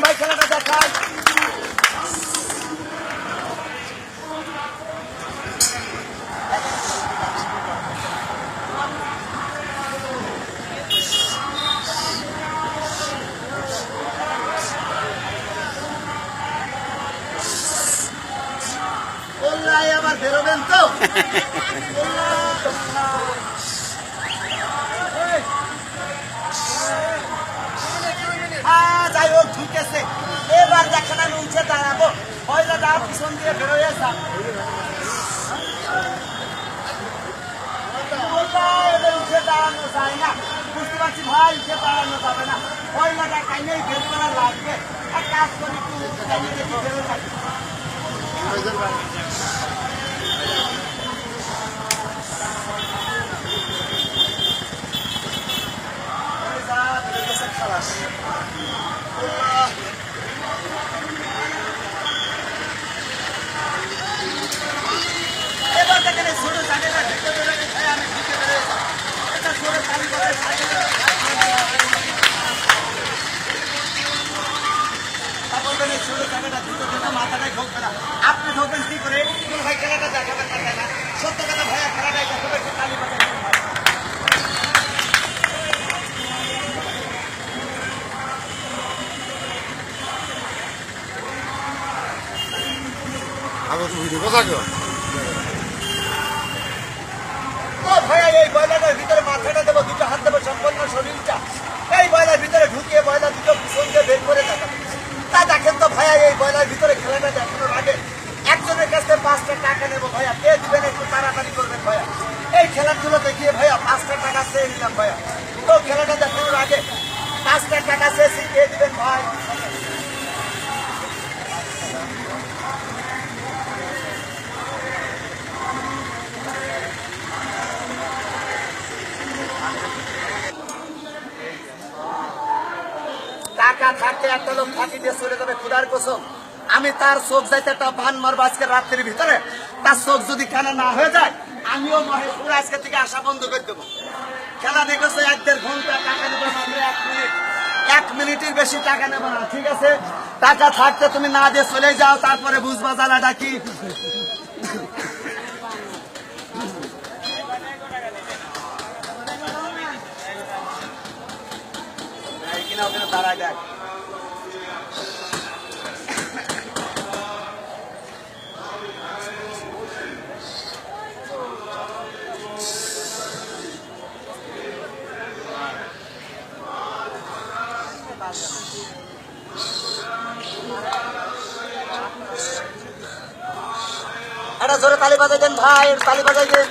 ভাই খেলাটা দেখায় আবার বেরোবেন তো যাই হোক ঢুকেছে এবার দেখেন আমি উঠে দাঁড়াবো পয়লা দা পিছন দিয়ে বেরোয় এবার উঠে দাঁড়ানো যায় না বুঝতে পারছি ভাই উঠে দাঁড়ানো যাবে না পয়লাটা কাইনেই বের করা লাগবে আর কাজ করি একটু কাইনে দেখি বেরো লাগবে এবার দেখেন ছোট জায়গাটা ঢুকে বেরোবে ভাই আমি ঢুকে বেরোয় এটা ছোট চালি করে ছোট জায়গাটা দুটো জন্য মাথাটাই ঢুকবে না আপনি ঢোকেন কি করে ভাই খেলাটা দেখাবেন না সত্য কথা ভাইয়া খেলাটাই দেখাবে একটু তালি বাজাই ভাইয়া এই বয়লাটার ভিতরে মাথাটা দেবো দুটো হাত দেবো সম্পূর্ণ শরীরটা এই বয়লার ভিতরে ঢুকিয়ে বয়লা দুটো পিছনকে বের করে দেখাবো তা দেখেন তো ভাইয়া এই বয়লার ভিতরে খেলাটা দেখানোর আগে একজনের কাছে 5টা টাকা নেবো ভাইয়া কে দিবেন একটু তাড়াতাড়ি করবেন ভাইয়া এই খেলাগুলো দেখিয়ে ভাইয়া 5টা টাকা চেয়ে নিলাম ভাইয়া তো খেলাটা দেখানোর আগে 5টা টাকা চেয়েছি কে দিবেন ভাই টাকা থাকতে একটা লোক ফাঁকি দিয়ে চলে যাবে খুদার কসম আমি তার চোখ যাইতে একটা বান মারবো আজকে রাত্রির ভিতরে তার চোখ যদি কানা না হয়ে যায় আমিও মহেশপুর আজকে থেকে আসা বন্ধ করে দেবো খেলা দেখেছো 1-1.5 ঘন্টা টাকা নেবো মাত্র 1 মিনিট 1 মিনিটের বেশি টাকা নেবো না ঠিক আছে টাকা থাকতে তুমি না দিয়ে চলে যাও তারপরে বুঝবা জ্বালাটা কি ওখানে দাঁড়ায় দেখ একটা জোরে তালি বাজাই দেন ভাই তালি বাজাই দেন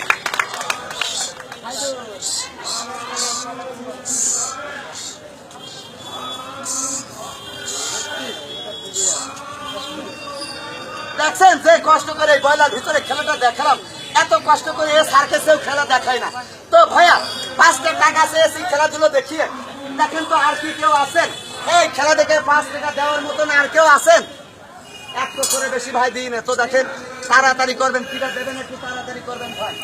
দেখছেন যে কষ্ট করে এই বয়লার ভিতরে খেলাটা দেখালাম এত কষ্ট করে এ সার্কেসেও খেলা দেখায় না তো ভাইয়া 5টা টাকা চেয়েছি খেলাধুলো দেখিয়ে দেখেন তো আর কি কেউ আছেন এই খেলা দেখে 5 টাকা দেওয়ার মতন আর কেউ আছেন 100 করে বেশি ভাই দিই না তো দেখেন তাড়াতাড়ি করবেন কিটা দেবেন একটু তাড়াতাড়ি করবেন ভাই